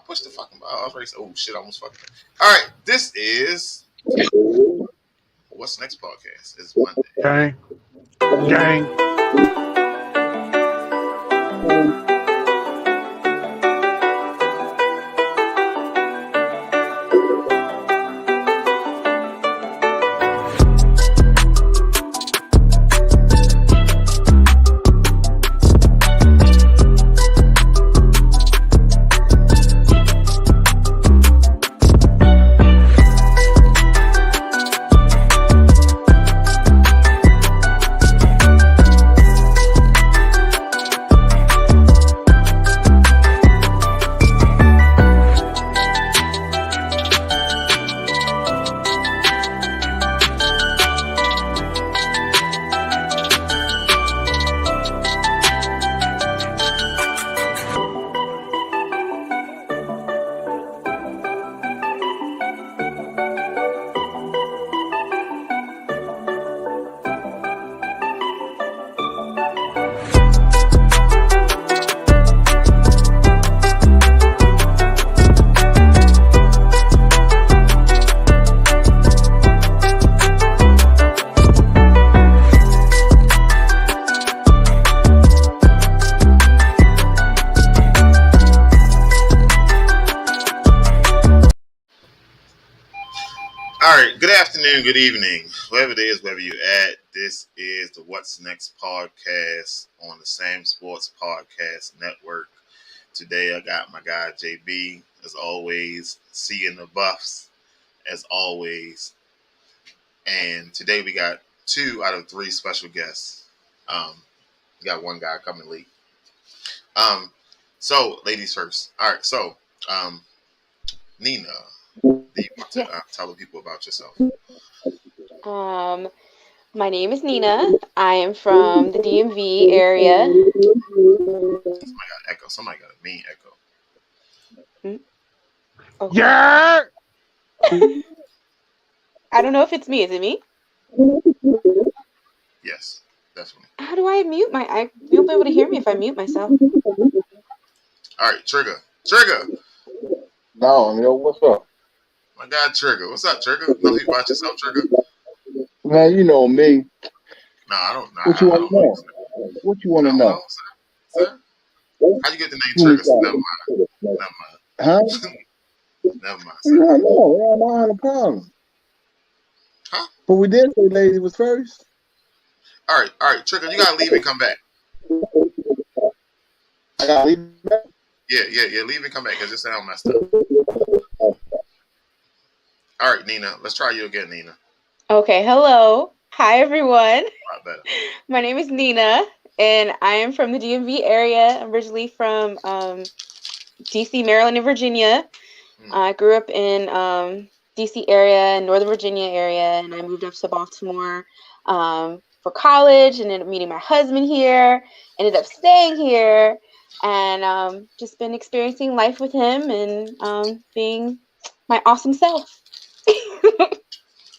push the fucking button. I was ready to say, oh shit, I almost fucked it. All right, this is What's Next podcast. It's Monday. Gang. Good evening, wherever it is, wherever you're at. This is the What's Next podcast on the SamzSportz Podcast Network. Today I got my guy JB, as always, seeing the buffs, as always. And today we got 2 out of 3 special guests. We got one guy coming late. So ladies first. All right, so Nina, do you want to tell the people about yourself? My name is Nina. I am from the DMV area. Somebody got a mean echo. Okay. Yeah. I don't know if it's me. Is it me? Yes, definitely. How do I mute you'll be able to hear me if I mute myself. All right, Trigger. No, yo, what's up? My guy Trigger. What's up, Trigger? Tell me about yourself, Trigger. Man, you know me. No, I don't know. What you want to know? What you want to know? Sir? How'd you get the name Trigger? Never mind. Huh? Never mind, You sir. don't know. I don't have a problem. Huh? But we did say lady was first. All right, Trigger, you gotta leave and come back. I got to leave back. Yeah, leave and come back because your sound messed up. All right, Nina, let's try you again, Nina. Okay, hello. Hi, everyone. A lot better. My name is Nina, and I am from the DMV area. I'm originally from D.C., Maryland, and Virginia. I grew up in D.C. area, Northern Virginia area, and I moved up to Baltimore for college, and ended up meeting my husband here, ended up staying here, and just been experiencing life with him and being my awesome self.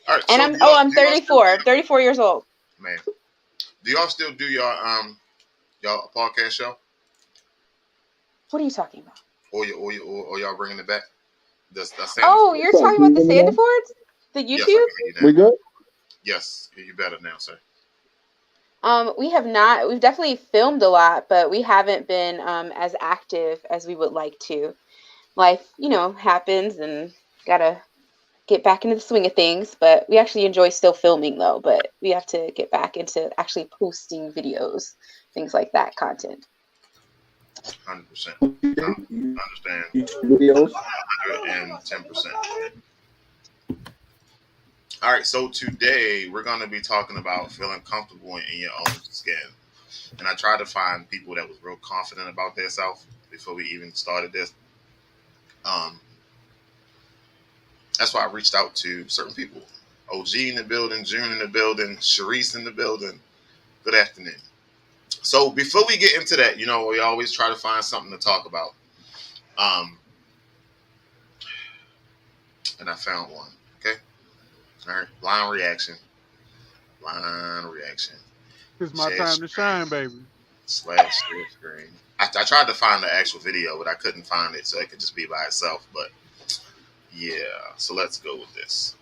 All right, and so I'm 34. 34 years old. Man, do y'all still do your y'all podcast show? What are you talking about? Or y'all bringing it back? You're talking about the SamzSportz? The YouTube? Yes, We good? Yes, you better now, sir. We have not. We've definitely filmed a lot, but we haven't been as active as we would like to. Life, happens, and gotta get back into the swing of things. But we actually enjoy still filming, though. But we have to get back into actually posting videos, things like that, content. 100%. Understand. Videos. 110%. All right, so today we're going to be talking about feeling comfortable in your own skin. And I tried to find people that was real confident about themselves before we even started this. That's why I reached out to certain people. OG in the building, June in the building, Sharice in the building. Good afternoon. So before we get into that, we always try to find something to talk about. And I found one. Okay. All right. Blind reaction. It's my time to shine, baby. share screen. I tried to find the actual video, but I couldn't find it, so it could just be by itself. But yeah, so let's go with this.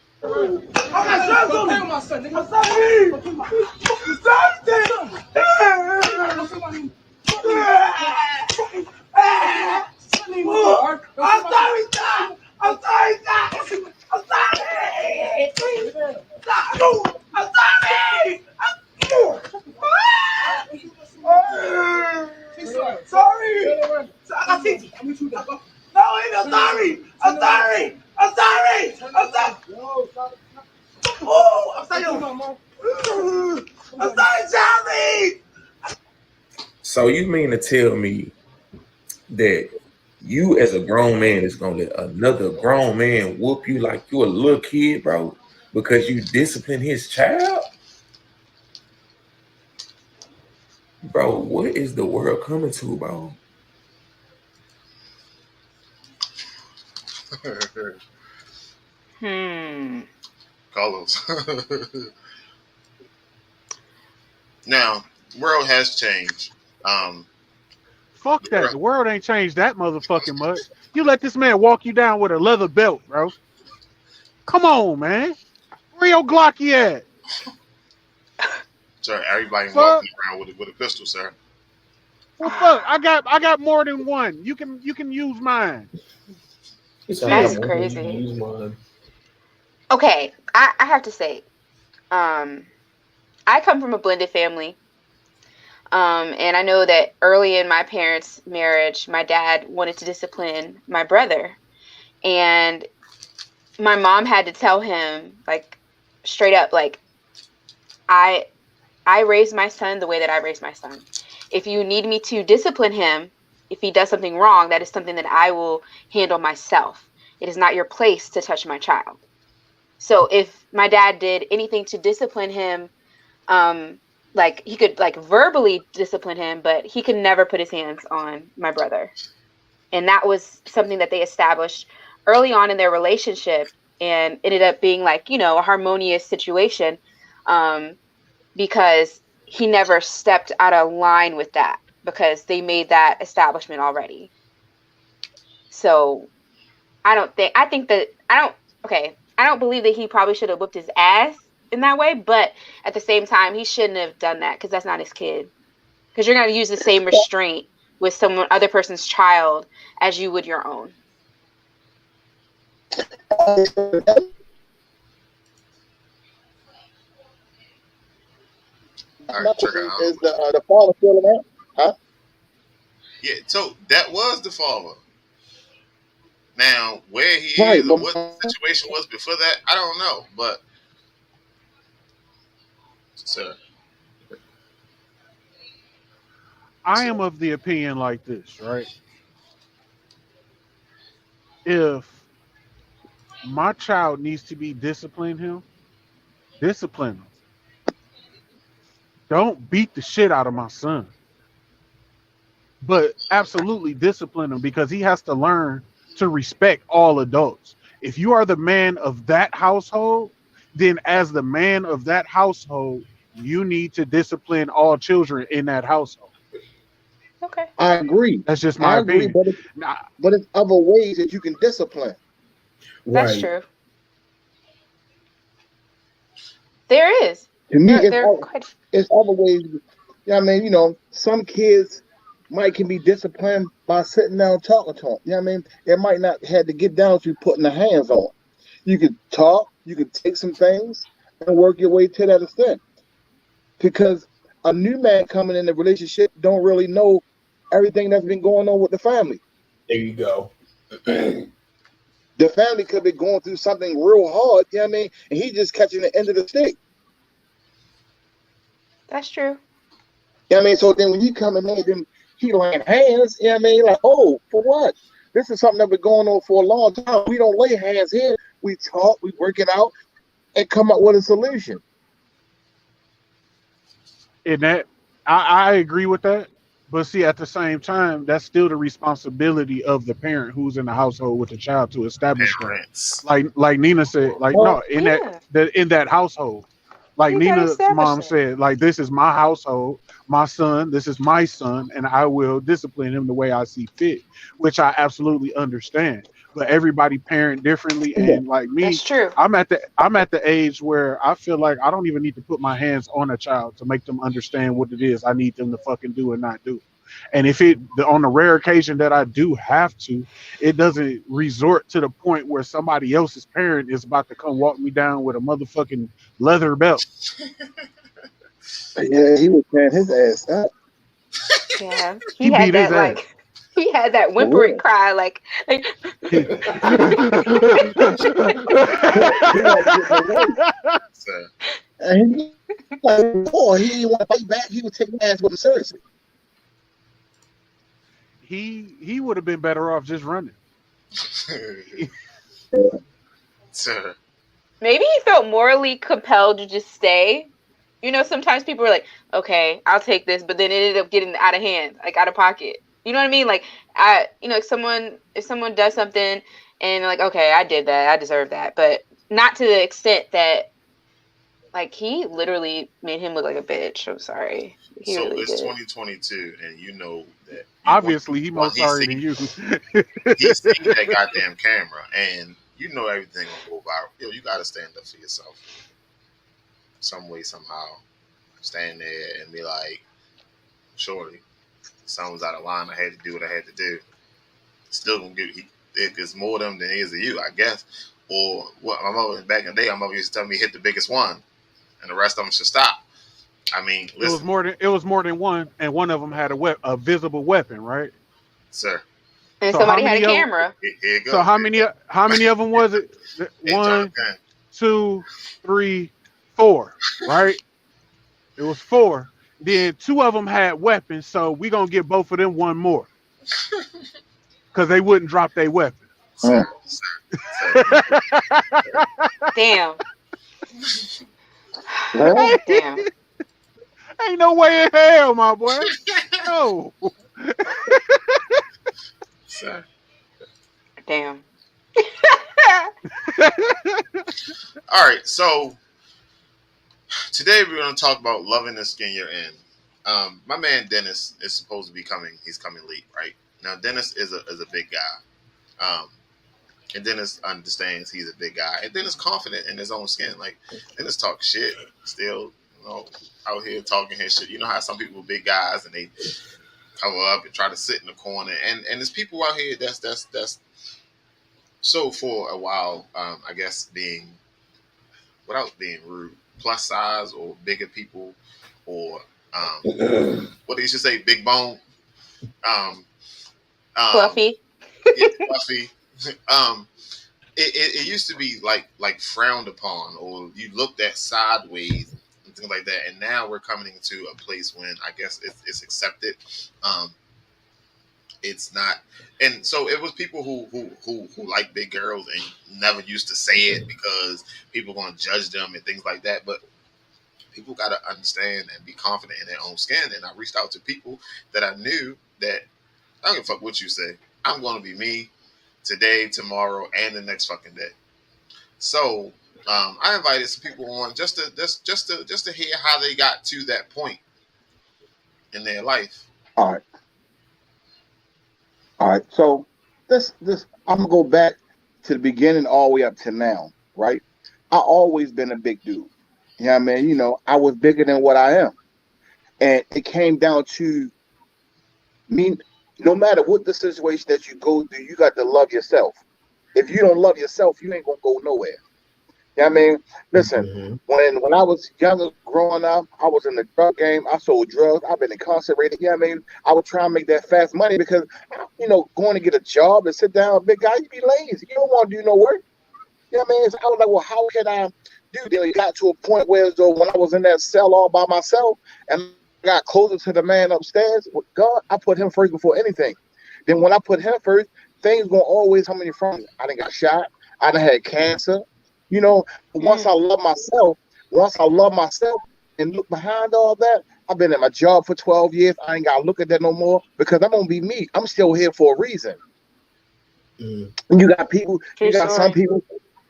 So you mean to tell me that you as a grown man is gonna let another grown man whoop you like you a little kid, bro, because you discipline his child? Bro, what is the world coming to, bro? Carlos. Now, the world has changed. Fuck that. The world ain't changed that motherfucking much. You let this man walk you down with a leather belt, bro. Come on, man. Where your Glocky at? Sir, everybody walking around with a pistol, sir. Well, fuck. I got more than one. You can use mine. That's crazy. Okay, I have to say, I come from a blended family. And I know that early in my parents' marriage, my dad wanted to discipline my brother. And my mom had to tell him, like, straight up, like, I raised my son the way that I raised my son. If you need me to discipline him, if he does something wrong, that is something that I will handle myself. It is not your place to touch my child. So if my dad did anything to discipline him, like he could like verbally discipline him, but he could never put his hands on my brother. And that was something that they established early on in their relationship, and ended up being like, you know, a harmonious situation, because he never stepped out of line with that, because they made that establishment already. So I don't believe that he probably should have whipped his ass in that way, but at the same time, he shouldn't have done that, because that's not his kid. Because you're going to use the same restraint with someone other person's child as you would your own. All right, check out. Is the father still around? Huh? Yeah, so that was the father. Now, where he Right, is or what the situation was before that, I don't know. But, sir. I am of the opinion like this, right? If my child needs to be discipline him. Don't beat the shit out of my son. But absolutely discipline him, because he has to learn to respect all adults. If you are the man of that household, then as the man of that household, you need to discipline all children in that household. Okay. I agree. That's just my opinion. But it's other ways that you can discipline. That's Right. true. There is. To me, it's other ways. Yeah, I mean, you know, some kids can be disciplined by sitting down talking to them. You know what I mean? It might not have to get down to putting the hands on. You could talk, you could take some things and work your way to that extent. Because a new man coming in the relationship don't really know everything that's been going on with the family. There you go. The family could be going through something real hard, you know what I mean? And he's just catching the end of the stick. That's true. You know what I mean? So then when you come in there, then he laying hands, you know what I mean? Like, oh, for what? This is something that been going on for a long time. We don't lay hands here. We talk, we work it out, and come up with a solution. And that I agree with that. But see, at the same time, that's still the responsibility of the parent who's in the household with the child to establish Parents. that. Like Nina said, like, no, in that household. Like You gotta Nina's establish mom that. said, like, this is my household, my son, this is my son, and I will discipline him the way I see fit, which I absolutely understand. But everybody parent differently, Yeah. and like me, That's true. I'm at the age where I feel like I don't even need to put my hands on a child to make them understand what it is I need them to fucking do and not do. And if on the rare occasion that I do have to, it doesn't resort to the point where somebody else's parent is about to come walk me down with a motherfucking leather belt. Yeah, he was tearing his ass up. Yeah, He he had beat his that ass. like he had that For whimpering real. cry like He had to get away. So, And he like, boy, he didn't want to fight back. He was taking ass with him seriously. he would have been better off just running. so, maybe he felt morally compelled to just stay. You know, sometimes people are like, okay, I'll take this, but then it ended up getting out of hand, like out of pocket. You know what I mean? Like, if someone does something and like, okay, I did that, I deserve that, but not to the extent that, like, he literally made him look like a bitch. I'm sorry. He so really it's did. 2022, and you know that. Obviously, he more sorry than you. He's seen that goddamn camera, and you know everything will go viral. Yo, you got to stand up for yourself, some way, somehow. Stand there and be like, surely, something was out of line. I had to do what I had to do. Still gonna give it's more of them than it is of you, I guess. Or what? My mother back in the day, my mother used to tell me hit the biggest one, and the rest of them should stop. I mean, listen, It was more than one, and one of them had a visible weapon, right? sir. And So somebody how had a many of- camera. Here it goes. So how many of them was it? Hey, One, Jonathan. 2, 3, 4, right? It was 4. Then 2 of them had weapons, so we gonna give both of them one more, because they wouldn't drop their weapon. Sir. Damn. Right? Damn. Ain't no way in hell, my boy. No. Sir. Damn. All right, so today we're going to talk about loving the skin you're in. My man Dennis is supposed to be coming. He's coming late, right? Now Dennis is a big guy, and Dennis understands he's a big guy, and Dennis confident in his own skin. Like, Dennis talk shit still, out here talking his shit. You know how some people are big guys and they cover up and try to sit in the corner, and there's people out here that's so for a while, I guess being, without being rude, plus size or bigger people, or what did you say, big bone, Fluffy. yeah, fluffy. It used to be like frowned upon, or you looked at sideways and things like that. And now we're coming into a place when I guess it's accepted. It's not, and so it was people who like big girls and never used to say it because people are going to judge them and things like that. But people got to understand and be confident in their own skin. And I reached out to people that I knew that I don't give a fuck what you say. I'm going to be me today, tomorrow, and the next fucking day. So I invited some people on just to hear how they got to that point in their life. All right. So this I'm gonna go back to the beginning all the way up to now, right? I always been a big dude. Yeah, man. I was bigger than what I am, and it came down to me. No matter what the situation that you go through, you got to love yourself. If you don't love yourself, you ain't gonna go nowhere. Yeah, I mean, listen. When I was younger, growing up, I was in the drug game. I sold drugs. I've been incarcerated. Yeah, I mean, I was trying to make that fast money because, going to get a job and sit down, big guy, you be lazy. You don't want to do no work. Yeah, I mean, so I was like, well, how can I do? Then it got to a point where, though, when I was in that cell all by myself and I got closer to the man upstairs, with God, I put him first before anything. Then when I put him first, things gonna always come in front of me. I done got shot. I done had cancer. Once I love myself and look behind all that, I've been at my job for 12 years. I ain't got to look at that no more because I'm going to be me. I'm still here for a reason. And you got some people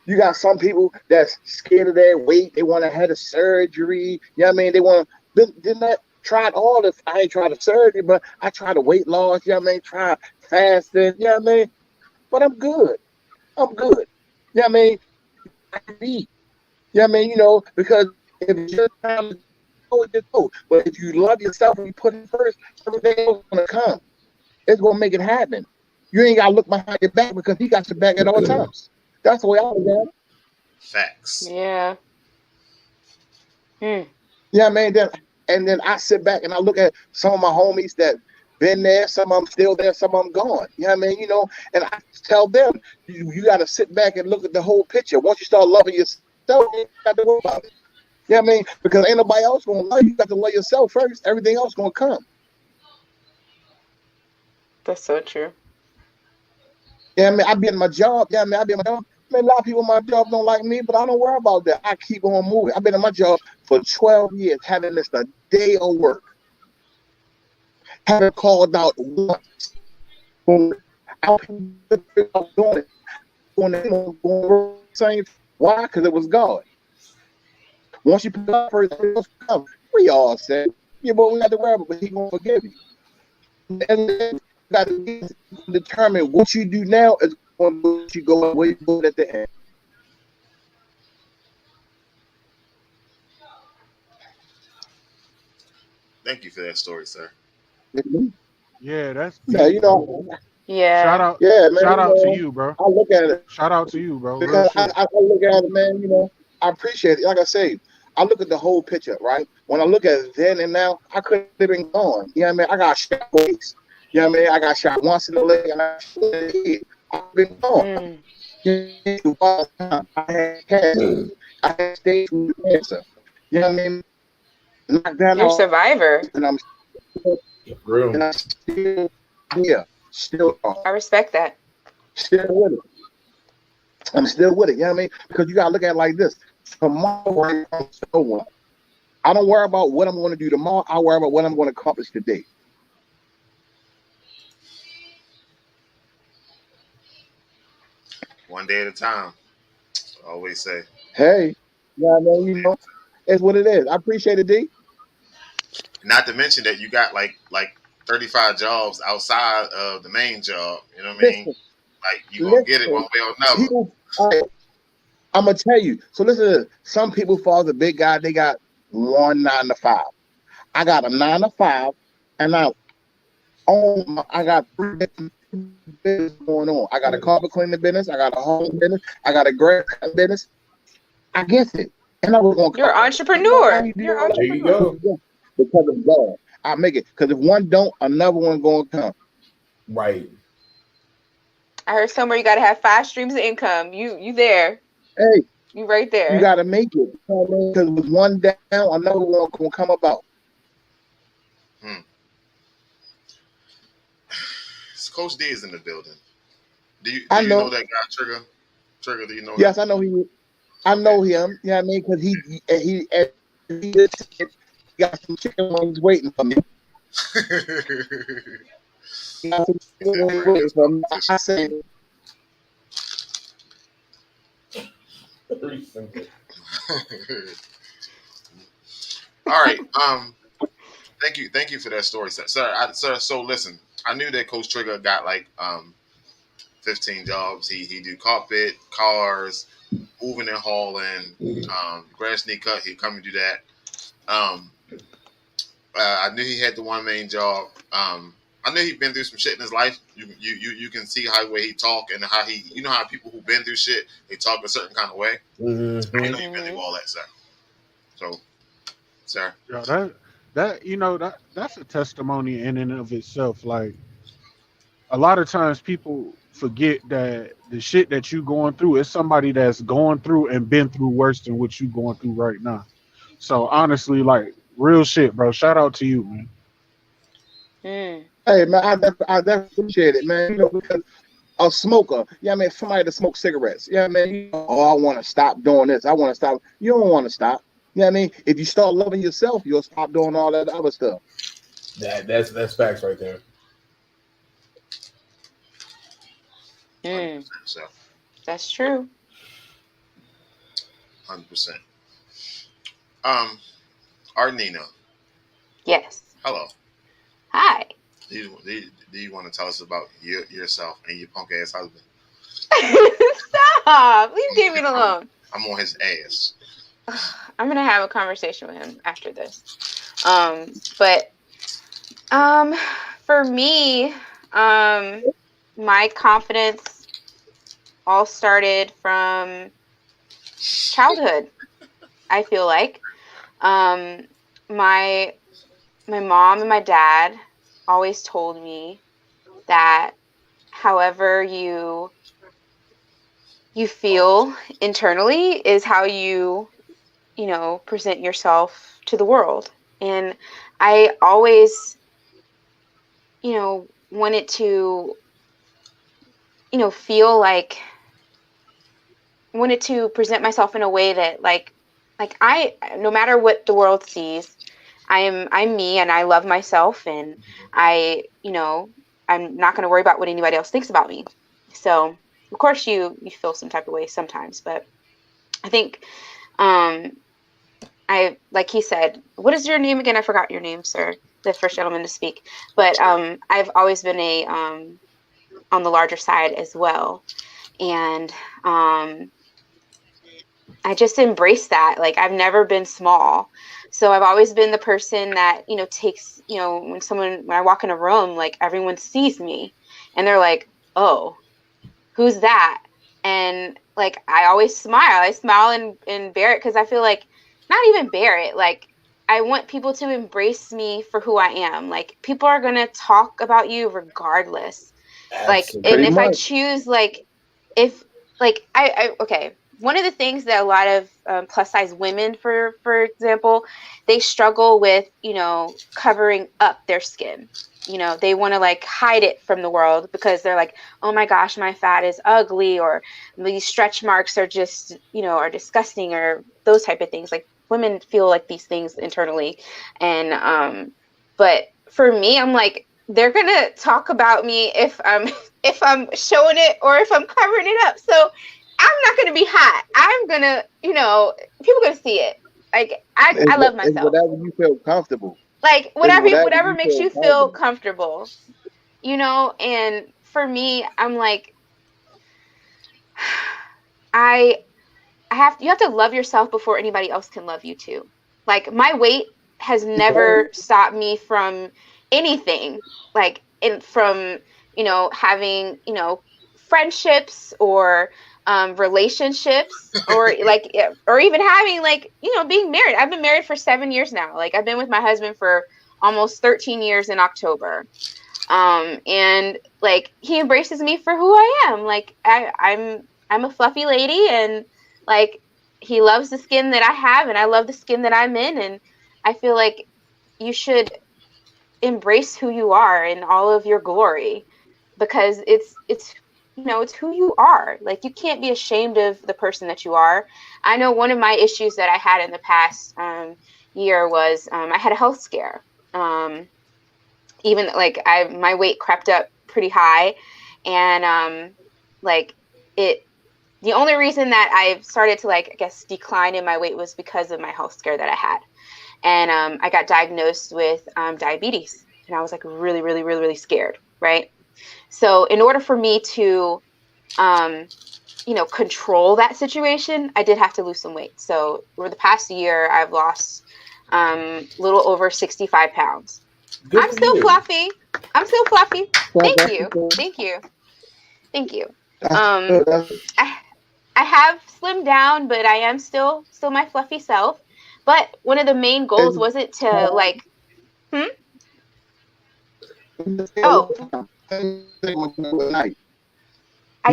You got some people that's scared of their weight. They want to have a surgery. You know what I mean? They want to. Didn't that tried all this? I ain't tried a surgery, but I tried a weight loss. You know what I mean? Try fasting. You know what I mean? But I'm good. I'm good. You know what I mean? I can eat. You know what I mean? Because if it's your time to go, just go. But if you love yourself and you put it first, everything else is gonna come. It's gonna make it happen. You ain't gotta look behind your back because he got your back at all times. That's the way I look at it. Facts. Yeah. Yeah, man. Then I sit back and I look at some of my homies that been there, some of them still there, some of them gone. You know what I mean? And I tell them, you got to sit back and look at the whole picture. Once you start loving yourself, you ain't got to worry about it. You know what I mean? Because ain't nobody else going to love you. You got to love yourself first. Everything else going to come. That's so true. Yeah, I mean, I be in my job. Yeah, I mean, I be in my job. I mean, a lot of people in my job don't like me, but I don't worry about that. I keep on moving. I've been in my job for 12 years, haven't missed a day of work. Haven't called out once. Why? Because it was God. Once you put up first, come. We all said, yeah, but we got to worry about, but He gonna forgive you. And then you got to determine what you do now is going to let you go where you go at the end. Thank you for that story, sir. Yeah, that's deep, Yeah, Yeah. Shout out, yeah, man. shout out to you, bro. I look at it Shout out to you, bro. Real because shit. I look at it, man. I appreciate it. Like I say, I look at the whole picture, right? When I look at it then and now, I could have been gone. You know what I mean? I got shot twice. You know what I mean? I got shot once in the leg and I shot in the head. I've been gone. I had cancer. I had stage 2 cancer. You know what I mean? Knocked down. You're a survivor. And I'm still here. Still on. I respect that. Still with it. I'm still with it. You know what I mean? Because you gotta look at it like this. Tomorrow, I don't worry about what I'm going to do tomorrow. I worry about what I'm going to accomplish today. One day at a time. I always say. Hey, yeah, man, it's what it is. I appreciate it, D. Not to mention that you got like 35 jobs outside of the main job. You know what I mean? Like you gonna get it one way or another. People, I'm gonna tell you. So listen to this. Some people, for the big guy, they got 1 9 to 5. I got a 9 to 5, and I got 3 business going on. I got a carpet cleaning business. I got a home business. I got a grass cutting business. I get it. And I was going. You're an entrepreneur. You're an There you go. Because of God, I make it. Because if one don't, another one gonna come. Right. I heard somewhere you got to have 5 streams of income. You there? Hey, you right there. You gotta make it. Because with one down, another one gonna come about. Coach D is in the building. Do you know that guy Trigger? Trigger, do you know? Yes, I know he. I know him. You know what I mean? Because he got some chicken wings waiting for me. I said. All right. Thank you for that story, sir. So listen, I knew that Coach Trigger got like 15 jobs. He do carpet, cars, moving and hauling, grass sneak cut. He'd come and do that. I knew he had the one main job. I knew he'd been through some shit in his life. You can see how way he talk and how he how people who've been through shit, they talk a certain kind of way. Mm-hmm. I know you've been through all that, sir. So, sir. Yeah, that's a testimony in and of itself. Like a lot of times people forget that the shit that you going through is somebody that's going through and been through worse than what you going through right now. So honestly, like real shit, bro. Shout out to you, man. Hey man, I definitely appreciate it, man. Because a smoker, I mean, somebody that smokes cigarettes, I mean, I want to stop doing this. I want to stop. You don't want to stop. You know what I mean? If you start loving yourself, you'll stop doing all that other stuff. That's facts right there. That's true. 100%. Arnina. Yes. Hello. Hi. Do you want to tell us about yourself and your punk ass husband? Stop. Please leave me alone. I'm on his ass. I'm gonna have a conversation with him after this. For me, my confidence all started from childhood. I feel like my mom and my dad always told me that however you feel internally is how you present yourself to the world. And I always wanted to feel like wanted to present myself in a way that like I, no matter what the world sees, I'm me, and I love myself, and I'm not going to worry about what anybody else thinks about me. So of course you feel some type of way sometimes, but I think I, like he said, what is your name again? I forgot your name, sir, the first gentleman to speak. But I've always been on the larger side as well, and I just embrace that. Like, I've never been small. So I've always been the person that, takes, when I walk in a room, like, everyone sees me and they're like, oh, who's that? And like, I always smile. I smile and bear it, because I feel like, not even bear it, like, I want people to embrace me for who I am. Like, people are going to talk about you regardless. Like, and if I choose, like, if, like, okay. One of the things that a lot of plus size women, for example, they struggle with, covering up their skin. They want to like hide it from the world, because they're like, oh my gosh, my fat is ugly, or these stretch marks are just, are disgusting, or those type of things. Like, women feel like these things internally. And, but for me, I'm like, they're going to talk about me if I'm showing it or if I'm covering it up. So I'm not going to be hot. I'm going to, people going to see it. Like, I love myself. Whatever you feel comfortable. Like, whatever makes you feel comfortable, and for me, I'm like, you have to love yourself before anybody else can love you too. Like, my weight has never stopped me from anything, like, from, having, friendships or relationships, or like, or even having, like, being married. I've been married for 7 years now. Like, I've been with my husband for almost 13 years in October. And like, he embraces me for who I am. Like, I'm a fluffy lady, and like, he loves the skin that I have, and I love the skin that I'm in. And I feel like you should embrace who you are in all of your glory, because it's it's who you are. Like, you can't be ashamed of the person that you are. I know one of my issues that I had in the past year was I had a health scare. Even like my weight crept up pretty high, and the only reason that I started to, like, I guess, decline in my weight was because of my health scare that I had. And I got diagnosed with diabetes, and I was like really, really, really, really scared. Right. So in order for me to, control that situation, I did have to lose some weight. So over the past year, I've lost a little over 65 pounds. I'm still fluffy. Thank you. I have slimmed down, but I am still my fluffy self. But one of the main goals wasn't to, like, Oh. You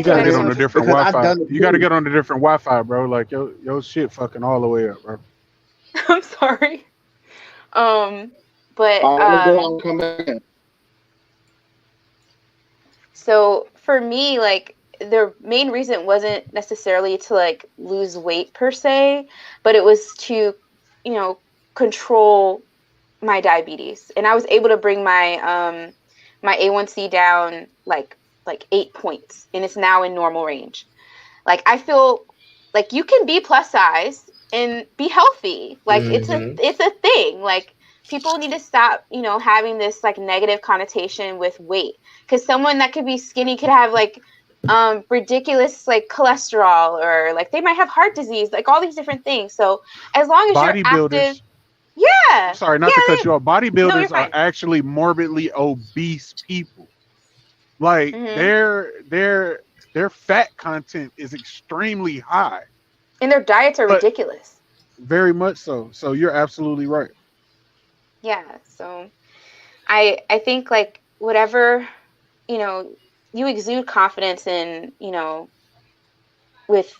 gotta get on a different Wi-Fi. You gotta get on a different Wi-Fi, bro. Like, your shit fucking all the way up, bro. I'm sorry. So for me, like, the main reason wasn't necessarily to, like, lose weight per se, but it was to, control my diabetes. And I was able to bring my my A1C down like 8 points, and it's now in normal range. Like, I feel like you can be plus size and be healthy. Like it's a thing. Like people need to stop, having this like negative connotation with weight, because someone that could be skinny could have like ridiculous like cholesterol, or like they might have heart disease, like all these different things. So as long as you're active, sorry, not to cut you off. Bodybuilders are actually morbidly obese people. Like their fat content is extremely high, and their diets are ridiculous. Very much so. So you're absolutely right. Yeah. So I think like whatever, you exude confidence in, with,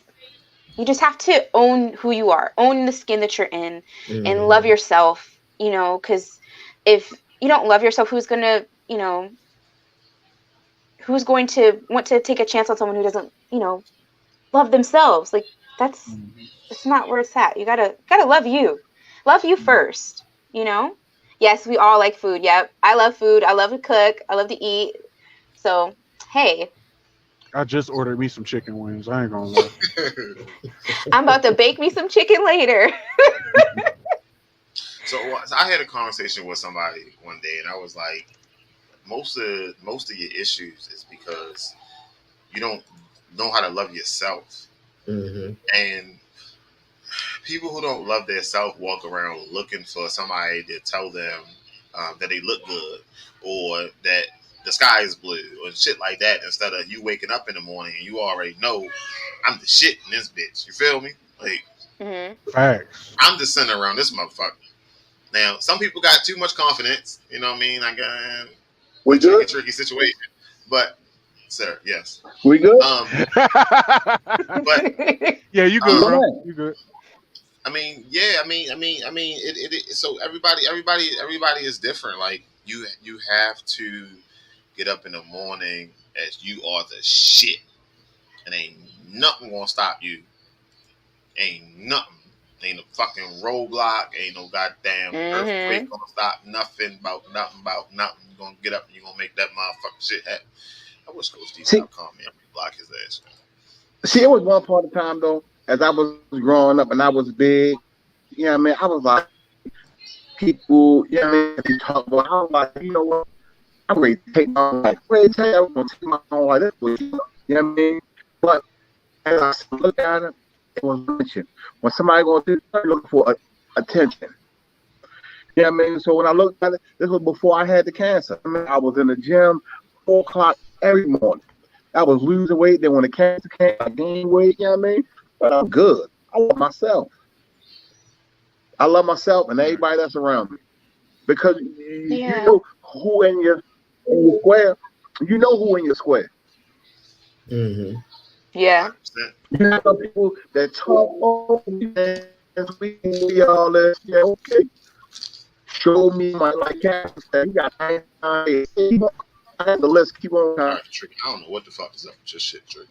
you just have to own who you are, own the skin that you're in, and love yourself, because if you don't love yourself, who's going to want to take a chance on someone who doesn't, love themselves? Like that's not where it's at. You gotta love you first, Yes, we all like food. Yep. I love food. I love to cook. I love to eat. So, hey. I just ordered me some chicken wings. I ain't gonna lie. I'm about to bake me some chicken later. So I had a conversation with somebody one day, and I was like, most of your issues is because you don't know how to love yourself. And people who don't love their self walk around looking for somebody to tell them that they look good, or that the sky is blue, or shit like that, instead of you waking up in the morning and you already know I'm the shit in this bitch. You feel me? Like, facts. I'm the center around this motherfucker. Now, some people got too much confidence. You know what I mean? Like, we good? Tricky situation. But, sir, yes. We good? But yeah, you good, bro. You good. I mean, yeah. I mean, so everybody is different. Like, you have to get up in the morning as you are the shit, and ain't nothing gonna stop you. Ain't nothing. Ain't no fucking roadblock. Ain't no goddamn earthquake gonna stop nothing about nothing. You're gonna get up and you're gonna make that motherfucking shit happen. I wish Coach D stopped calling me. I'm gonna block his ass. See, it was one part of the time though, as I was growing up and I was big. You know what I mean? I was like, people, you know what I mean? If you talk about, I was like, you know what? I'm ready to take my life. I'm ready to tell you, I'm gonna take my own life. That's what you know what I mean? But as I look at it, it was mentioned. When somebody goes to looking for attention. You know what I mean? So when I looked at it, this was before I had the cancer. I mean, I was in the gym 4 o'clock every morning. I was losing weight. Then when the cancer came, I gained weight. You know what I mean? But I'm good. I love myself. I love myself and everybody that's around me. Because you know who in your square. You know who in your square. Yeah. You have people that talk, oh, man, we all this. Yeah, okay. Show me my like cancer. You got 9 days. I have the list. Keep on. All right, Trick. I don't know what the fuck is up with your shit, Trick.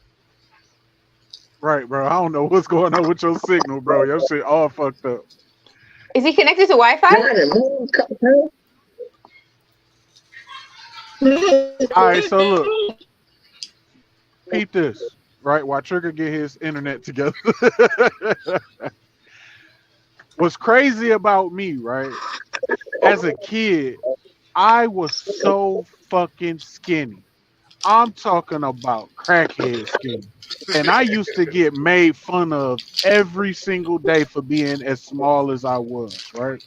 Right, bro. I don't know what's going on with your signal, bro. Your shit all fucked up. Is he connected to Wi-Fi? All right, so look. Peep this, right? While Trigger get his internet together. What's crazy about me, right? As a kid, I was so fucking skinny. I'm talking about crackhead skinny. And I used to get made fun of every single day for being as small as I was, right?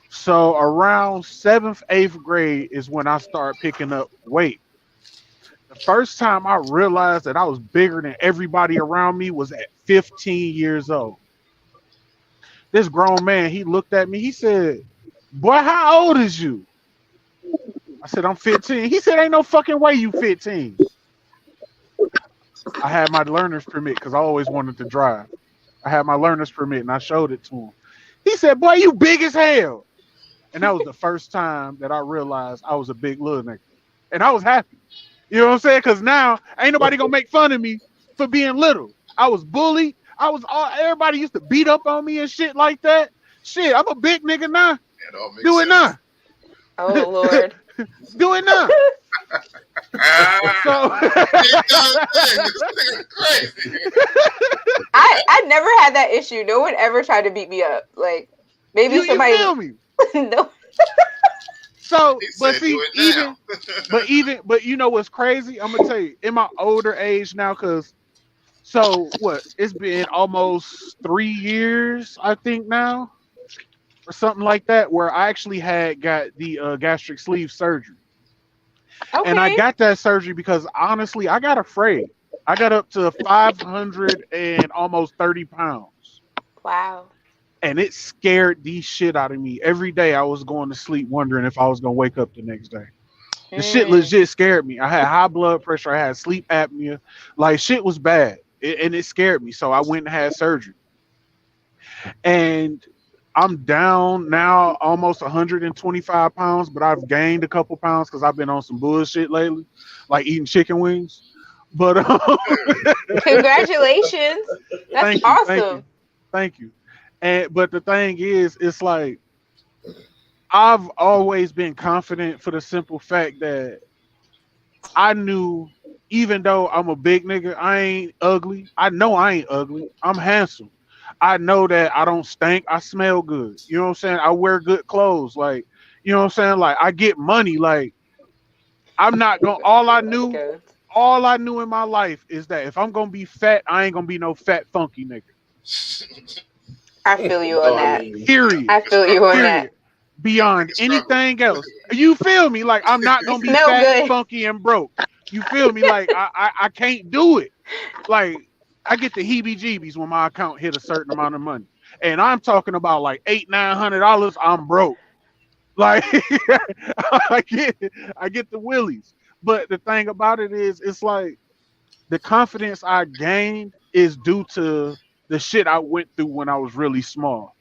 So around 7th, 8th grade is when I started picking up weight. The first time I realized that I was bigger than everybody around me was at 15 years old. This grown man, he looked at me, he said, "Boy, how old is you?" I said, "I'm 15. He said, "Ain't no fucking way you 15. I had my learner's permit because I always wanted to drive. I had my learner's permit and I showed it to him. He said, "Boy, you big as hell." And that was the first time that I realized I was a big little nigga. And I was happy. You know what I'm saying? Because now ain't nobody going to make fun of me for being little. I was bullied. Everybody used to beat up on me and shit like that. Shit, I'm a big nigga now. Do it now. Oh, Lord. Do it now. I never had that issue. No one ever tried to beat me up. Like maybe somebody. You feel me? No. So, He but said, see, "Do it now." but you know what's crazy? I'm gonna tell you, in my older age now, cause so what? It's been almost 3 years, I think now, or something like that, where I actually got the gastric sleeve surgery. Okay. And I got that surgery because honestly, I got afraid. I got up to 500 and almost 30 pounds. Wow. And it scared the shit out of me. Every day I was going to sleep wondering if I was going to wake up the next day. The shit legit scared me. I had high blood pressure. I had sleep apnea. Like, shit was bad. And it scared me. So I went and had surgery. And I'm down now almost 125 pounds, but I've gained a couple pounds because I've been on some bullshit lately, like eating chicken wings. But congratulations. That's awesome. Thank you. But the thing is, it's like I've always been confident for the simple fact that I knew, even though I'm a big nigga, I ain't ugly. I know I ain't ugly. I'm handsome. I know that I don't stink. I smell good. You know what I'm saying? I wear good clothes. Like, you know what I'm saying? Like, I get money. Like, I'm not going to, all I knew in my life is that if I'm going to be fat, I ain't going to be no fat, funky nigga. I feel you on that. Period. I feel you on that. Beyond anything else. You feel me? Like, I'm not going to be fat, funky, and broke. You feel me? Like, I can't do it. Like, I get the heebie-jeebies when my account hit a certain amount of money. And I'm talking about like $800-900, I'm broke. Like, I get the willies. But the thing about it is, it's like the confidence I gained is due to the shit I went through when I was really small.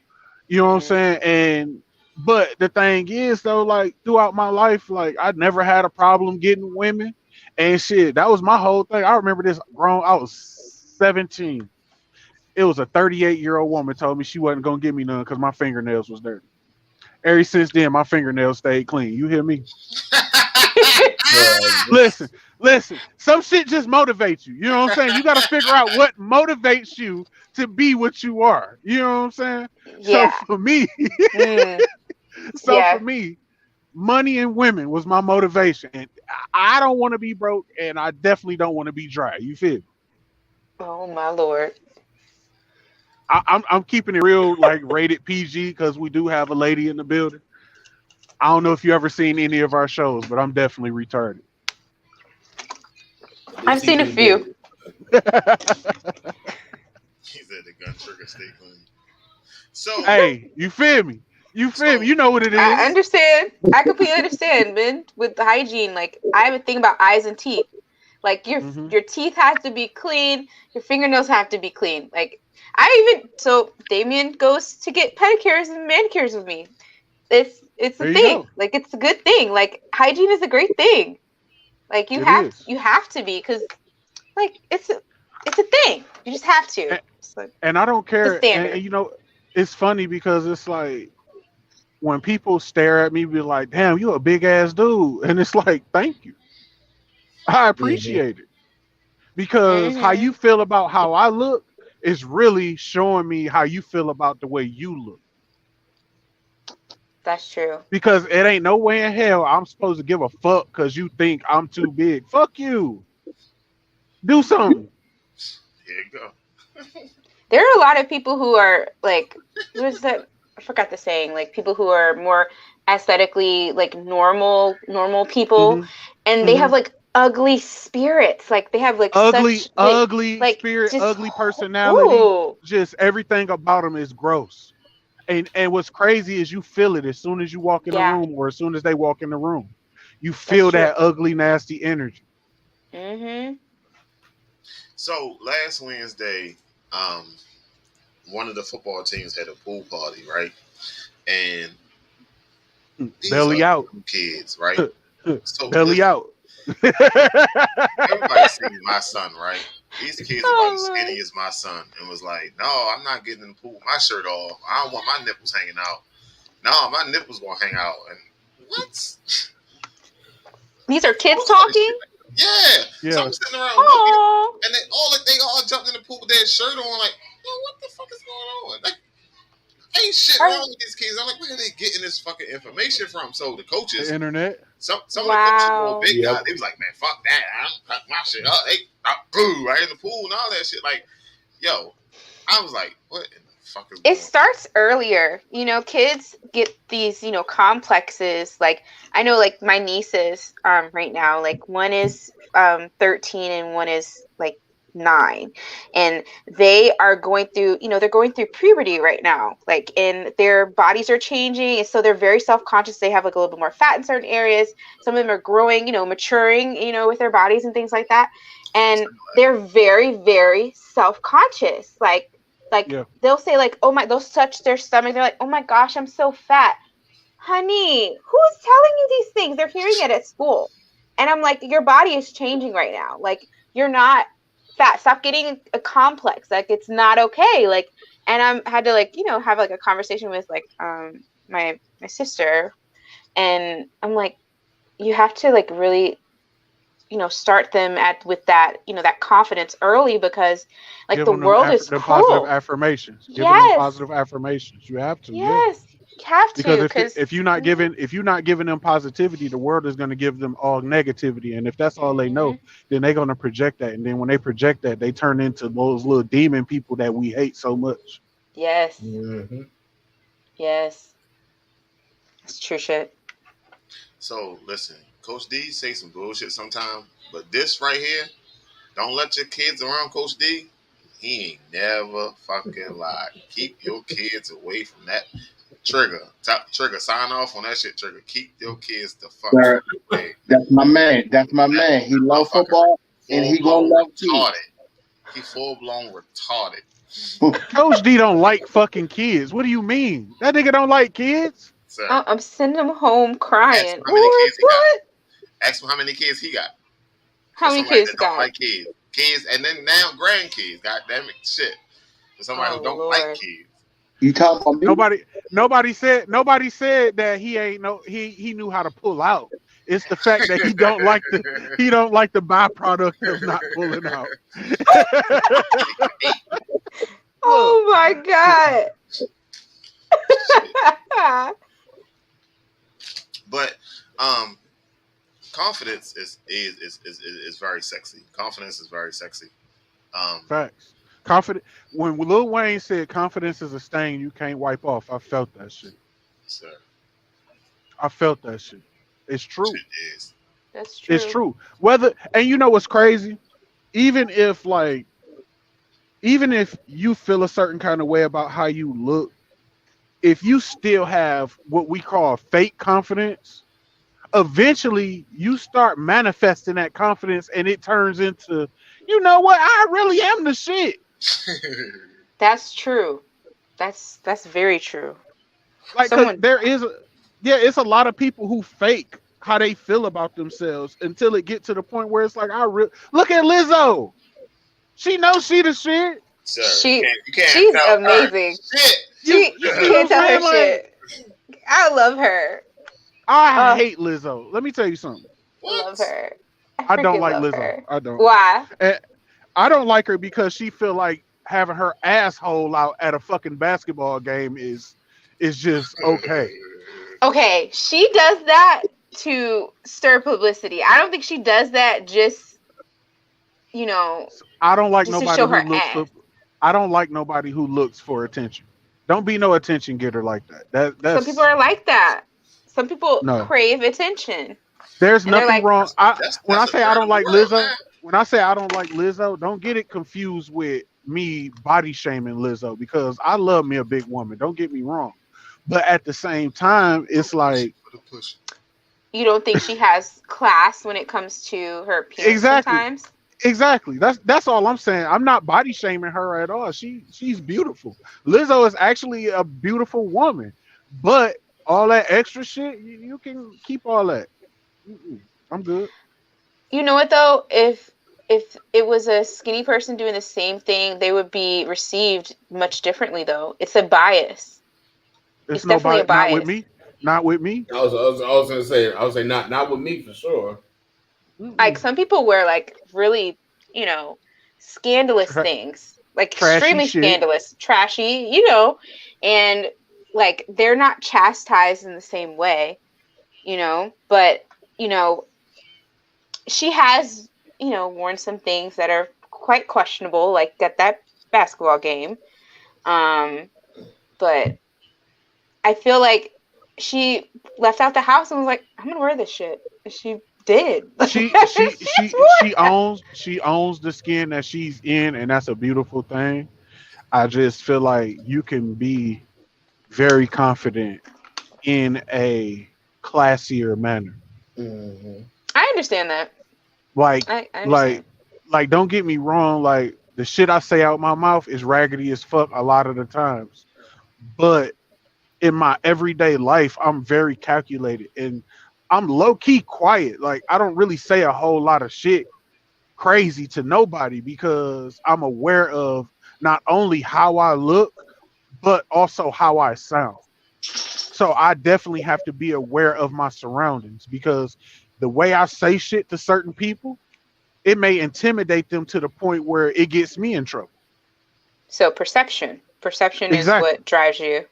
You know what I'm saying? But the thing is, though, like, throughout my life, like, I never had a problem getting women and shit. That was my whole thing. I remember this I was 17. It was a 38-year-old woman told me she wasn't gonna give me none because my fingernails was dirty. Ever since then, my fingernails stayed clean. You hear me? Listen. Some shit just motivates you. You know what I'm saying? You got to figure out what motivates you to be what you are. You know what I'm saying? Yeah. So for me, for me, money and women was my motivation. And I don't want to be broke, and I definitely don't want to be dry. You feel me? Oh my Lord. I'm keeping it real, like rated PG, because we do have a lady in the building. I don't know if you ever seen any of our shows, but I'm definitely retarded. I've seen a few. He said the gun trigger stay clean. So hey, you feel me? You feel me? You know what it is. I understand. I completely understand, man. With the hygiene, like, I have a thing about eyes and teeth. Like, your teeth have to be clean. Your fingernails have to be clean. Like, Damien goes to get pedicures and manicures with me. It's a thing. Go. Like, it's a good thing. Like, hygiene is a great thing. Like, you have to be, because, like, it's a thing. You just have to. And I don't care. And you know, it's funny because it's like when people stare at me, be like, "Damn, you a big ass dude," and it's like, "Thank you, I appreciate it," because how you feel about how I look is really showing me how you feel about the way you look. That's true. Because it ain't no way in hell I'm supposed to give a fuck because you think I'm too big. Fuck you. Do something. Here you go. There are a lot of people who are like, what's that? I forgot the saying. Like, people who are more aesthetically like normal people, and they have like ugly spirits. Like, they have like ugly like, spirit, just, ugly personality. Ooh. Just everything about them is gross. And what's crazy is you feel it as soon as you walk in the room, or as soon as they walk in the room. You feel that ugly, nasty energy. So last Wednesday, one of the football teams had a pool party, right? And belly out kids, right? So belly out. Everybody seen my son, right? These kids are about as skinny as my son, and was like, "No, I'm not getting in the pool with my shirt off. I don't want my nipples hanging out. No, my nipples gonna hang out." And what? These are kids talking? Yeah. So I'm sitting around looking, and they all jumped in the pool with that shirt on, like, yo, what the fuck is going on? Like, ain't shit wrong with these kids. I'm like, where are they getting this fucking information from? So the coaches, the internet. some of the coaches were big guys. They was like, man, fuck that. I don't cut my shit up. They boo right in the pool and all that shit. Like, yo, I was like, what in the fuck is going on? It starts earlier. You know, kids get these, you know, complexes. Like, I know, like, my nieces right now, like, one is 13 and one is like 9, and they are going through, you know, they're going through puberty right now, like, and their bodies are changing, and so they're very self-conscious. They have like a little bit more fat in certain areas. Some of them are growing, you know, maturing, you know, with their bodies and things like that, and they're very, very self-conscious. Like they'll say, like, oh my, they'll touch their stomach, they're like, oh my gosh, I'm so fat. Honey, who's telling you these things? They're hearing it at school. And I'm like, your body is changing right now. Like, you're not fat. Stop getting a complex. Like, it's not okay. Like, and I had to, like, you know, have like a conversation with like my sister, and I'm like, you have to like really, you know, start them with that, you know, that confidence early, because like the world is cruel. Positive affirmations. Give them positive affirmations. You have to. Yes. You have to, because if you're not giving them positivity, the world is going to give them all negativity, and if that's all they know, then they're going to project that, and then when they project that, they turn into those little demon people that we hate so much. Yes. Yes. That's true shit. So listen, Coach D say some bullshit sometimes, but this right here, don't let your kids around Coach D. He ain't never fucking lied. Keep your kids away from that. Trigger, sign off on that shit. Trigger, keep your kids the fuck away. That's my man. That's my man. He loves football, and he gonna love too. He full blown retarded. Coach D don't like fucking kids. What do you mean? That nigga don't like kids? Sir, I'm sending him home crying. Ask him how many kids he got. How many kids he got? Like kids, and then now grandkids. God damn it, shit. For somebody who don't like kids. You talking about me? Nobody said that he knew how to pull out. It's the fact that he don't like the byproduct of not pulling out. Oh my god. But confidence is very sexy. Confidence is very sexy. Facts. When Lil Wayne said confidence is a stain you can't wipe off, I felt that shit. Sir. I felt that shit. It's true. It is. That's true. It's true. And you know what's crazy? Even if you feel a certain kind of way about how you look, if you still have what we call fake confidence, eventually you start manifesting that confidence, and it turns into, you know what, I really am the shit. That's true. That's very true. Like, it's a lot of people who fake how they feel about themselves until it gets to the point where it's like, look at Lizzo. She knows she the shit. Sir, she's amazing. You can't tell her shit. I love her. I hate Lizzo. Let me tell you something. I love her. I don't like Lizzo. Her. I don't. Why? I don't like her because she feel like having her asshole out at a fucking basketball game is just okay. Okay, she does that to stir publicity. I don't think she does that just, you know. I don't like nobody who looks for. I don't like nobody who looks for attention. Don't be no attention getter like that. That's, some people are like that. Some people crave attention. There's nothing wrong. When I say I don't like Lizzo, don't get it confused with me body shaming Lizzo, because I love me a big woman. Don't get me wrong. But at the same time, it's like, you don't think she has class when it comes to her appearance sometimes? Exactly. That's all I'm saying. I'm not body shaming her at all. She's beautiful. Lizzo is actually a beautiful woman. But all that extra shit, you can keep all that. I'm good. You know what though? If it was a skinny person doing the same thing, they would be received much differently though. It's a bias. It's definitely a bias. Not with me. I was gonna say, not with me for sure. Like some people wear like really, scandalous things. like Trashy extremely shit. scandalous, trashy, you know, and like they're not chastised in the same way, you know, but you know, she has, you know, worn some things that are quite questionable, like at that basketball game. But I feel like she left out the house and was like, I'm gonna wear this shit. And she did. She owns the skin that she's in, and that's a beautiful thing. I just feel like you can be very confident in a classier manner. Mm-hmm. I understand that. Like I understand. like don't get me wrong, like the shit I say out my mouth is raggedy as fuck a lot of the times. But in my everyday life, I'm very calculated and I'm low key quiet. Like I don't really say a whole lot of shit crazy to nobody because I'm aware of not only how I look, but also how I sound. So I definitely have to be aware of my surroundings because the way I say shit to certain people, it may intimidate them to the point where it gets me in trouble. So perception Exactly. is what drives you.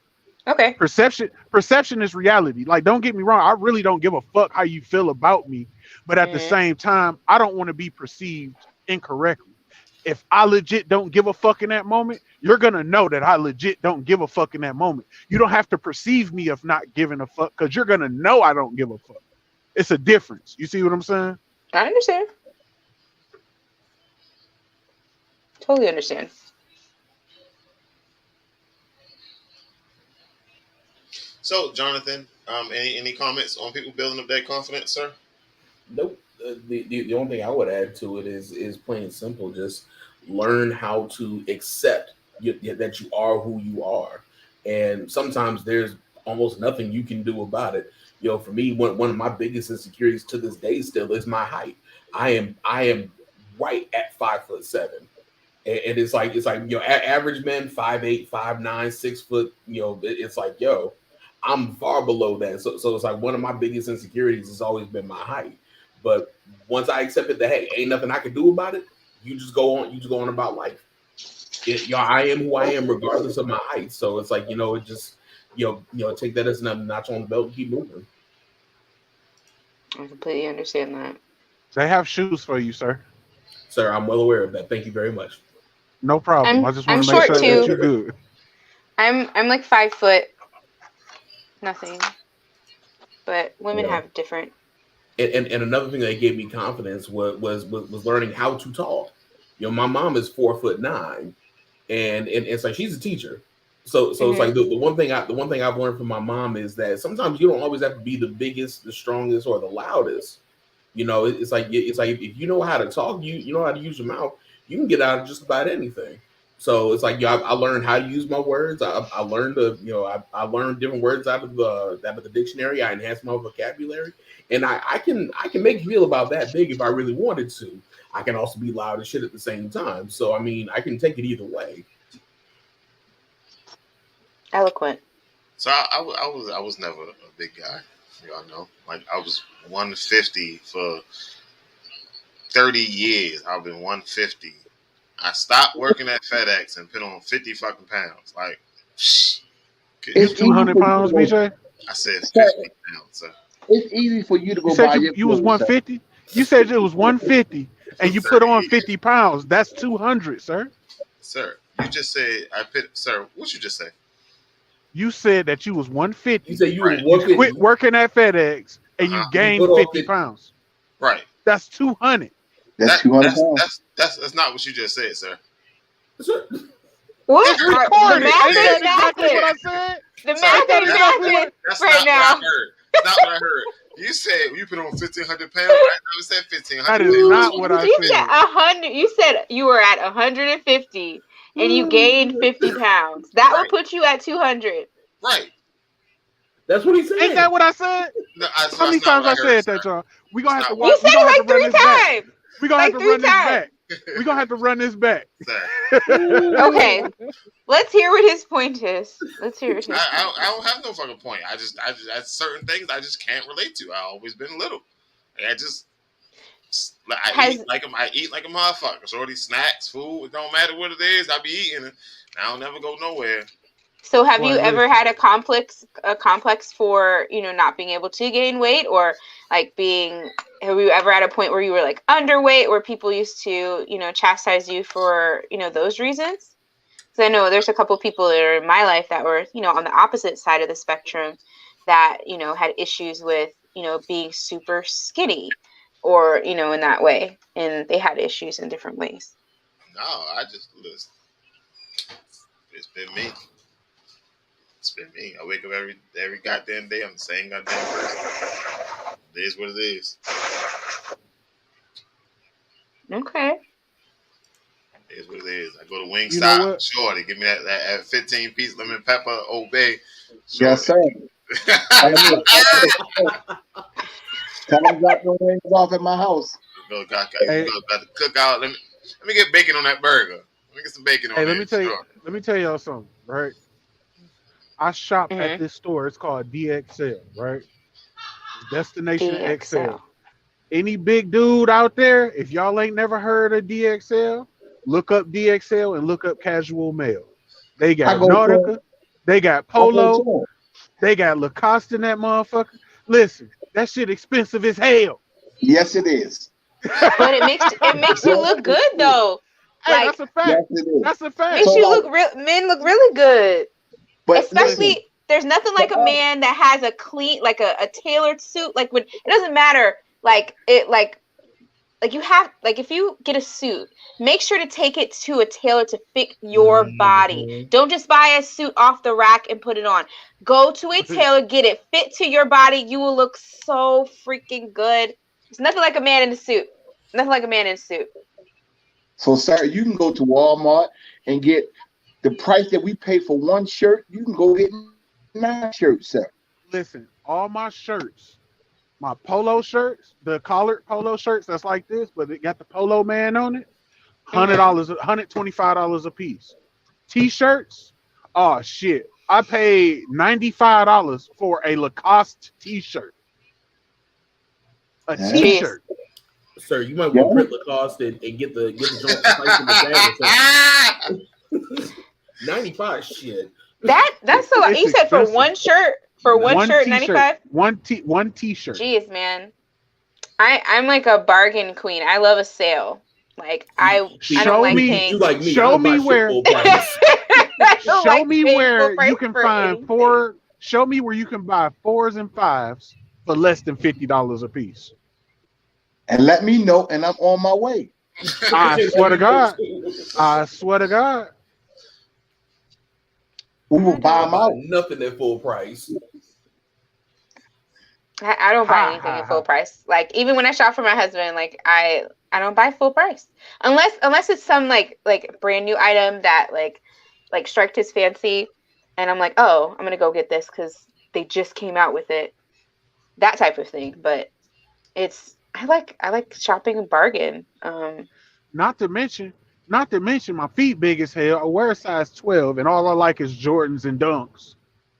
Okay. Perception is reality. Like, don't get me wrong, I really don't give a fuck how you feel about me, but at the same time, I don't want to be perceived incorrectly. If I legit don't give a fuck in that moment, you're gonna know that I legit don't give a fuck in that moment. You don't have to perceive me of not giving a fuck because you're gonna know I don't give a fuck. It's a difference. You see what I'm saying? I understand. Totally understand. So, Jonathan, any comments on people building up their confidence, sir? Nope. The only thing I would add to it is plain and simple. Just learn how to accept that you are who you are, and sometimes there's almost nothing you can do about it. You know, for me, one of my biggest insecurities to this day still is my height. I am right at 5'7", and it's like average men 5'8", 5'9", 6 foot. It's like I'm far below that. So it's like one of my biggest insecurities has always been my height. But once I accepted that, hey, ain't nothing I can do about it, you just go on about life. I am who I am regardless of my height. So it's like, it just, take that as another notch on the belt and keep moving. I completely understand that. They have shoes for you, sir. Sir, I'm well aware of that. Thank you very much. No problem. I just want to make sure that you're good. I'm like 5 foot nothing. But women have different. And another thing that gave me confidence was learning how to talk. My mom is 4'9", and it's like she's a teacher. So it's like the one thing I've learned from my mom is that sometimes you don't always have to be the biggest, the strongest, or the loudest. It's like if you know how to talk, you know how to use your mouth, you can get out of just about anything. So it's like I learned how to use my words. I learned I learned different words out of the dictionary. I enhanced my vocabulary, and I can make you feel about that big if I really wanted to. I can also be loud as shit at the same time. So I mean, I can take it either way. Eloquent. So I was never a big guy. Y'all know, like I was 150 for 30 years. I've been 150. I stopped working at FedEx and put on 50 fucking pounds. Like, it's 200 pounds, BJ? I said 50 pounds, sir. It's easy for you to go buy your you was 150? You said it was 150 and you put on 50 pounds. That's 200, sir. Sir, you just said sir, what you just say? You said that you was 150. You said you quit working at FedEx and you gained 50 pounds. Right. That's 200. That's 200 pounds. That's not what you just said, sir. What? It's recorded. That's exactly what I said. The math ain't happening right now. That's not what I heard. You said you put on 1,500 pounds. Right? I said 1,500. That is not what I said. You said 100. You said you were at 150 and you gained 50 pounds. That would put you at 200. Right. That's what he said. Ain't that what I said? No, how many times I said that, John? We gonna have to watch. You said it like 3 times. We gonna have to run this back. We gonna have to run this back. Okay, let's hear what his point is. Let's hear it. I don't have no fucking point. I just certain things I just can't relate to. I've always been little. I eat like a motherfucker. So all these snacks, food, it don't matter what it is, I be eating it. I don't never go nowhere. So have you ever had a complex for, not being able to gain weight, or like have you ever at a point where you were like underweight, where people used to, chastise you for, those reasons? Because I know there's a couple people that are in my life that were, on the opposite side of the spectrum that, had issues with, being super skinny or, in that way. And they had issues in different ways. No, I just listen. It's been me. It's been me. I wake up every goddamn day. I'm the same goddamn person. It is what it is. Okay. It is what it is. I go to Wingstop. Sure, they give me that 15-piece lemon pepper Old Bay. Sure. Yes, sir. Tell them drop the wings off at my house. Go got the cookout. Let me get bacon on that burger. Let me get some bacon on there. Let me tell y'all something, right? I shop at this store. It's called DXL, right? Destination XL. Any big dude out there, if y'all ain't never heard of DXL, look up DXL and look up Casual Male. They got Nautica. They got Polo. They got Lacoste in that motherfucker. Listen, that shit expensive as hell. Yes, it is. But it makes you look good though. Hey, that's a fact. Yes, it is. That's a fact. Makes you look men look really good. But especially, there's nothing like a man that has a clean, like a tailored suit. Like when it doesn't matter, if you get a suit, make sure to take it to a tailor to fit your body. Don't just buy a suit off the rack and put it on. Go to a tailor, get it fit to your body. You will look so freaking good. There's nothing like a man in a suit. Nothing like a man in a suit. So, sir, you can go to Walmart and get the price that we pay for one shirt. You can go get 9 shirts, sir. Listen, all my shirts, my polo shirts, the collared polo shirts that's like this, but it got the polo man on it, $100, $125 a piece. T-shirts, oh shit, I paid $95 for a Lacoste T-shirt. A T-shirt. Sir, you might want to print Lacoste and get the joint price in the bag. 95 shit. That's so. You said for one shirt. For one shirt, 95. One T-shirt. Jeez, man. I'm like a bargain queen. I love a sale. Like I don't like paying. You like me. Show me where. Show me where you can find four. Show me where you can buy 4s and 5s for less than $50 a piece. And let me know, and I'm on my way. I swear to God. I swear to God. We will buy them out. Nothing at full price. I don't buy anything at full price. Like even when I shop for my husband, like I don't buy full price unless it's some like brand new item that like striked his fancy, and I'm like, oh, I'm gonna go get this because they just came out with it, that type of thing. But I like shopping and bargain. Not to mention my feet big as hell. I wear a size 12, and all I like is Jordans and Dunks.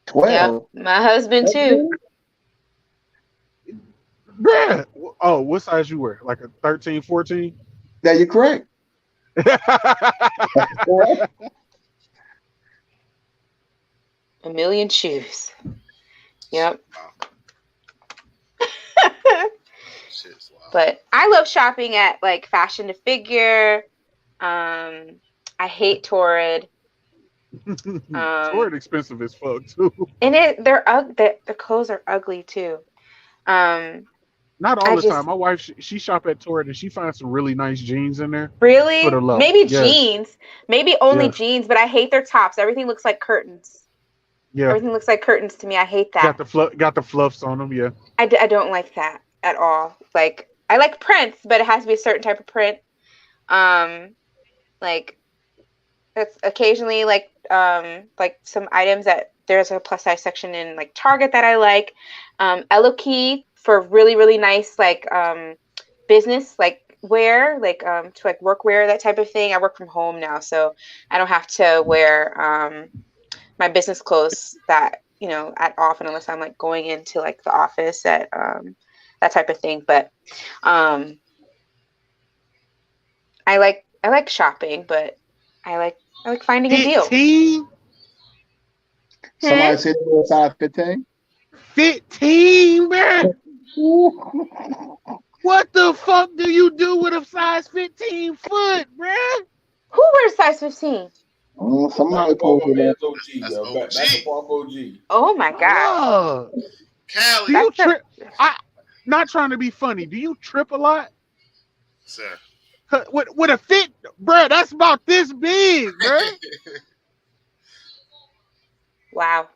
12. Yeah, my husband too. Yeah. Oh, what size you wear? Like a 13, 14? Yeah, you're correct. A million shoes. Yep. But I love shopping at like Fashion to Figure. I hate Torrid. Torrid expensive as fuck too. And the clothes are ugly too. Not all the time. My wife, she shop at Torrid and she finds some really nice jeans in there. Really? Maybe jeans. Maybe only jeans, but I hate their tops. Everything looks like curtains. Yeah. Everything looks like curtains to me. I hate that. Got the fluffs on them, yeah. I don't like that at all. Like I like prints, but it has to be a certain type of print. Like that's occasionally like some items that there's a plus size section in like Target that I like. Elokey for really, really nice like business like wear, like to like work wear, that type of thing. I work from home now, so I don't have to wear my business clothes that, at often unless I'm like going into like the office at that type of thing. But I like shopping, but I like finding a deal. 15? Somebody said a size 15. 15, man. What the fuck do you do with a size 15 foot, bruh? Who wears size 15? Somebody posted that. That's OG. OG. Oh my god. Cali. Do you trip? Not trying to be funny. Do you trip a lot? Sir. With a fit, bruh, that's about this big, bruh. Wow.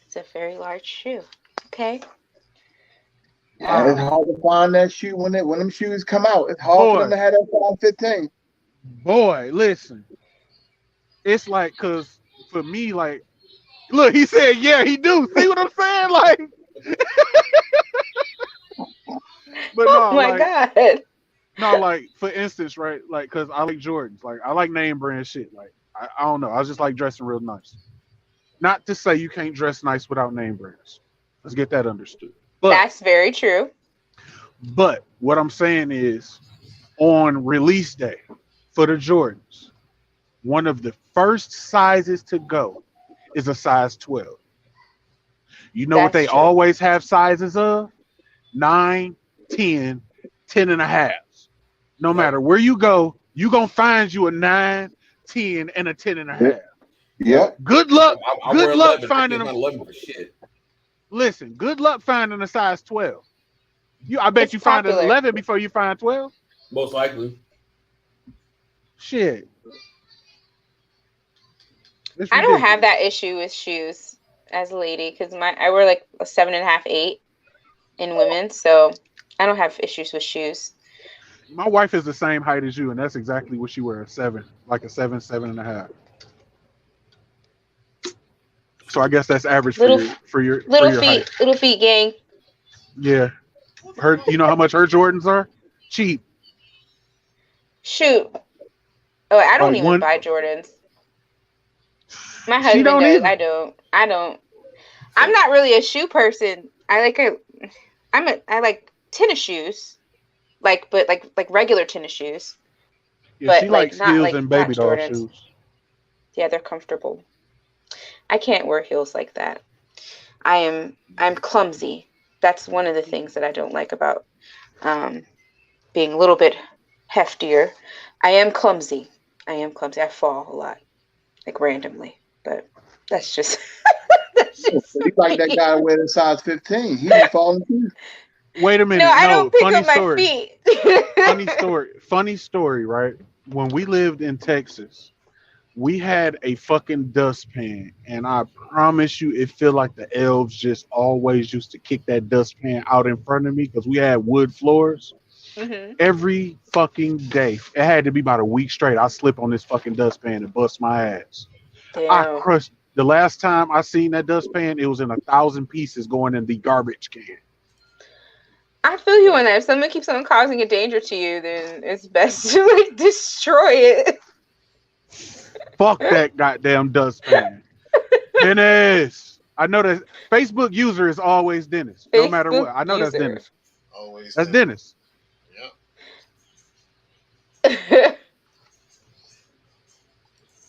It's a very large shoe. Okay. Yeah, it's hard to find that shoe when them shoes come out. It's hard for them to have that size 15. Boy, listen. It's like, cause for me, like, look, he said, yeah, he do. See what I'm saying? Like, but no, oh my god. No, like, for instance, right? Like, cause I like Jordans. Like, I like name brand shit. Like, I don't know. I just like dressing real nice. Not to say you can't dress nice without name brands. Let's get that understood. But, that's very true. But what I'm saying is, on release day for the Jordans, one of the first sizes to go is a size 12. You know what they always have sizes of? 9, 10, 10 and a half. No matter where you go, you're going to find you a 9, 10, and a 10 and a half. Yeah. Good luck. Good luck 11. finding them. 11 for shit. Listen, good luck finding a size 12. I bet it's you popular. find an 11 before you find 12. Most likely. Shit. I don't have that issue with shoes as a lady because I wear like a 7.5, 8 in women, so I don't have issues with shoes. My wife is the same height as you, and that's exactly what she wears, 7, like a 7, 7.5. So I guess that's average for your little feet, height. Little feet gang. Yeah. You know how much her Jordans are? Cheap. Shoot. Oh, I don't even buy Jordans. My husband does. Either. I don't. I'm not really a shoe person. I like tennis shoes. But regular tennis shoes. Yeah, but she likes heels and baby doll Jordans. shoes. Yeah, they're comfortable. I can't wear heels like that. I'm clumsy. That's one of the things that I don't like about being a little bit heftier. I am clumsy. I fall a lot, like randomly. But that's just. You like that guy wearing size 15? He be falling too. Wait a minute. No, I don't pick funny up my story. feet. Funny story, right? When we lived in Texas, we had a fucking dustpan, and I promise you, it felt like the elves just always used to kick that dustpan out in front of me because we had wood floors. Mm-hmm. Every fucking day. It had to be about a week straight. I slip on this fucking dustpan and bust my ass. Damn. I crushed. The last time I seen that dustpan, it was in 1,000 pieces going in the garbage can. I feel you on that. If someone keeps on causing a danger to you, then it's best to destroy it. Fuck that goddamn dustpan. Dennis. I know that Facebook user is always Dennis. No matter what. I know that's Dennis. Always. That's Dennis. Yep.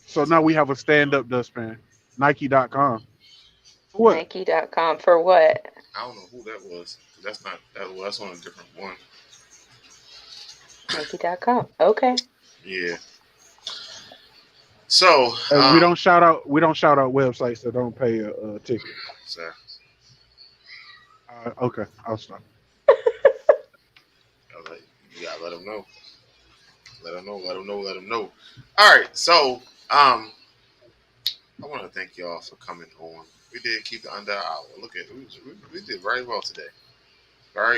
So now we have a stand-up dustpan. Nike.com. For what? Nike.com for what? I don't know who that was. That's not that. Well, that's on a different one. Nike.com. Okay. Yeah. So we don't shout out websites that don't pay a ticket. Sir. Okay, I'll stop. You gotta let them know. Let them know. All right, so I want to thank y'all for coming on. We did keep it under an hour. Look at we did very well today.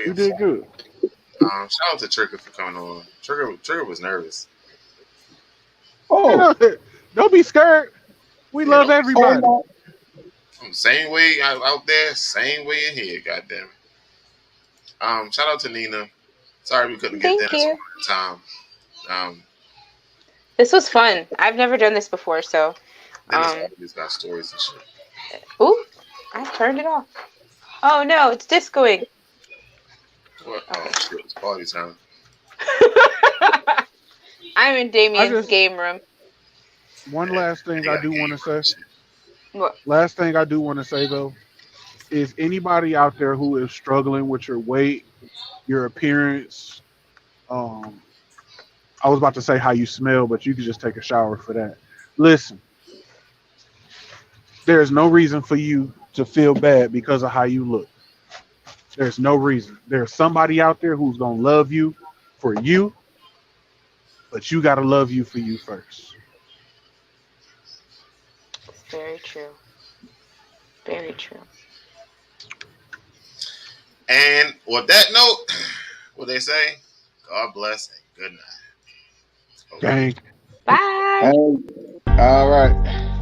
You did good. Shout out to Trigger for coming on. Trigger was nervous. Oh, don't be scared. We love everybody. Same way out there, same way in here. Goddamn it. Shout out to Nina. Sorry we couldn't get Dennis on time. This was fun. I've never done this before, so. He's got stories and shit. Ooh, I turned it off. Oh no, it's discoing. What? Oh shit, it's party time. I'm in Damien's game room. One last thing I do want to say. What? Last thing I do want to say though is anybody out there who is struggling with your weight, your appearance. I was about to say how you smell, but you could just take a shower for that. Listen, there is no reason for you to feel bad because of how you look. There's no reason. There's somebody out there who's going to love you for you, but you got to love you for you first. It's very true. Very true. And with that note, what they say, God bless and good night. Gang. Bye. All right.